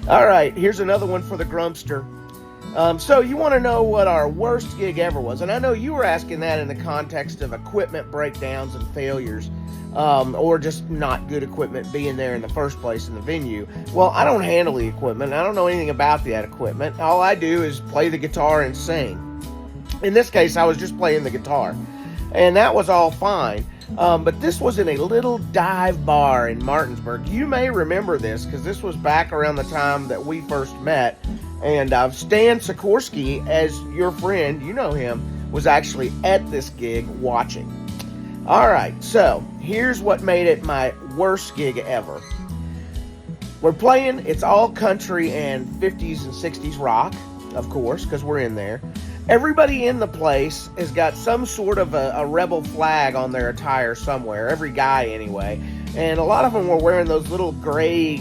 All right, here's another one for the Grumpster. So you want to know what our worst gig ever was, and I know you were asking that in the context of equipment breakdowns and failures, or just not good equipment being there in the first place in the venue. Well, I don't handle the equipment. I don't know anything about that equipment. All I do is play the guitar and sing. In this case, I was just playing the guitar, and that was all fine. But this was in a little dive bar in Martinsburg. You may remember this because this was back around the time that we first met. And Stan Sikorsky, as your friend, you know him, was actually at this gig watching. All right, so here's what made it my worst gig ever. We're playing, it's all country and 50s and 60s rock, of course, because we're in there. Everybody in the place has got some sort of a rebel flag on their attire somewhere, every guy anyway. And a lot of them were wearing those little gray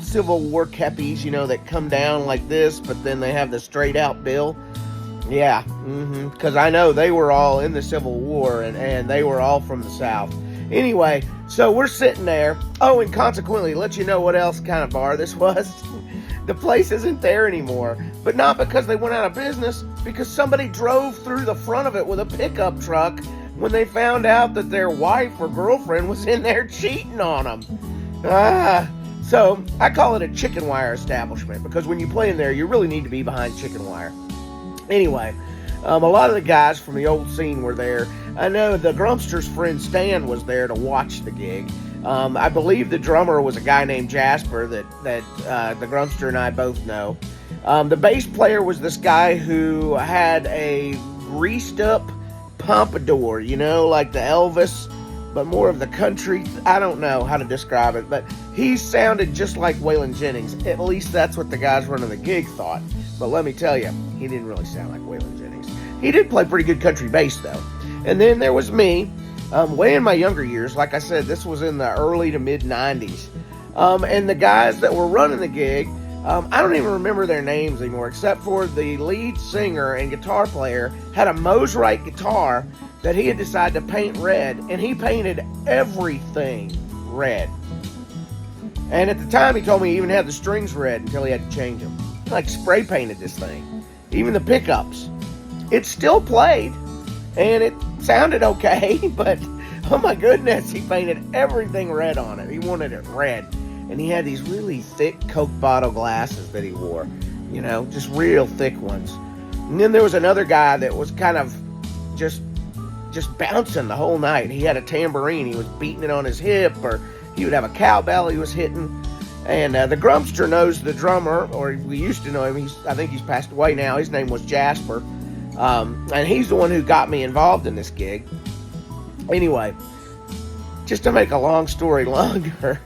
Civil War kepis, you know, that come down like this, but then they have the straight out bill. Yeah, because I know they were all in the Civil War, and they were all from the South. Anyway, so we're sitting there. Oh, and consequently, let you know what else kind of bar this was. The place isn't there anymore, but not because they went out of business, because somebody drove through the front of it with a pickup truck when they found out that their wife or girlfriend was in there cheating on them. So I call it a chicken wire establishment, because when you play in there, you really need to be behind chicken wire. Anyway, a lot of the guys from the old scene were there. I know the Grumpster's friend Stan was there to watch the gig. I believe the drummer was a guy named Jasper that the Grumpster and I both know. The bass player was this guy who had a greased up pompadour, you know, like the Elvis, but more of the country. I don't know how to describe it, but he sounded just like Waylon Jennings. At least that's what the guys running the gig thought. But let me tell you, he didn't really sound like Waylon Jennings. He did play pretty good country bass, though. And then there was me, way in my younger years. Like I said, this was in the early to mid 90s. And the guys that were running the gig, I don't even remember their names anymore, except for the lead singer and guitar player had a Mosrite guitar that he had decided to paint red, and he painted everything red. And at the time, he told me he even had the strings red until he had to change them. He like spray painted this thing, even the pickups. It still played, and it sounded okay, but oh my goodness, he painted everything red on it. He wanted it red, and he had these really thick Coke bottle glasses that he wore, you know, just real thick ones. And then there was another guy that was kind of just bouncing the whole night. He had a tambourine. He was beating it on his hip, or he would have a cowbell he was hitting. And the Grumpster knows the drummer, or we used to know him. I think he's passed away now. His name was Jasper. And he's the one who got me involved in this gig. Anyway, just to make a long story longer,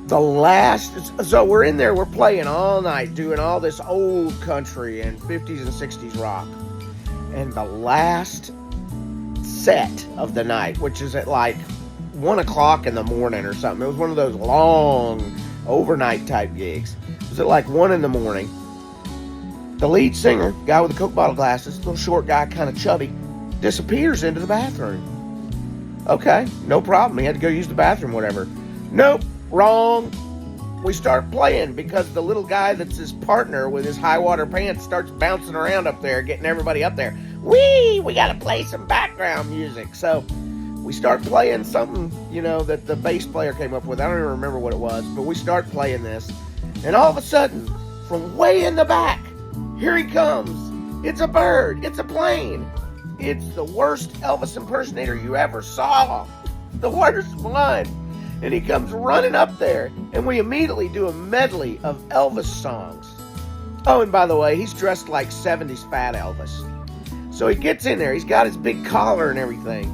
so we're in there, we're playing all night, doing all this old country and 50s and 60s rock. And the last set of the night, which is at like 1 o'clock in the morning or something. It was one of those long overnight type gigs. It was at like 1 in the morning. The lead singer, guy with the Coke bottle glasses, little short guy, kind of chubby, disappears into the bathroom. Okay, no problem. He had to go use the bathroom, whatever. Nope, wrong. We start playing because the little guy that's his partner with his high water pants starts bouncing around up there, getting everybody up there. We gotta play some background music. So we start playing something, you know, that the bass player came up with. I don't even remember what it was, but we start playing this. And all of a sudden, from way in the back, here he comes. It's a bird. It's a plane. It's the worst Elvis impersonator you ever saw. The worst one. And he comes running up there, and we immediately do a medley of Elvis songs. Oh, and by the way, he's dressed like 70s Fat Elvis. So he gets in there. He's got his big collar and everything.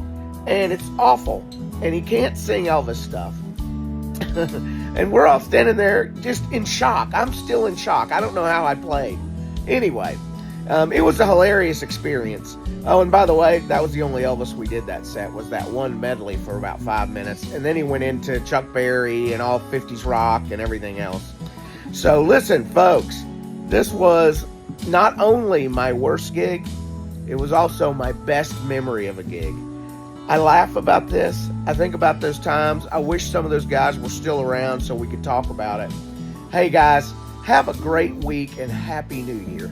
And it's awful. And he can't sing Elvis stuff. And we're all standing there just in shock. I'm still in shock. I don't know how I played. Anyway, it was a hilarious experience. Oh, and by the way, that was the only Elvis we did that set, was that one medley for about 5 minutes. And then he went into Chuck Berry and all 50s rock and everything else. So listen, folks, this was not only my worst gig, it was also my best memory of a gig. I laugh about this. I think about those times. I wish some of those guys were still around so we could talk about it. Hey, guys, Have a great week and Happy New Year.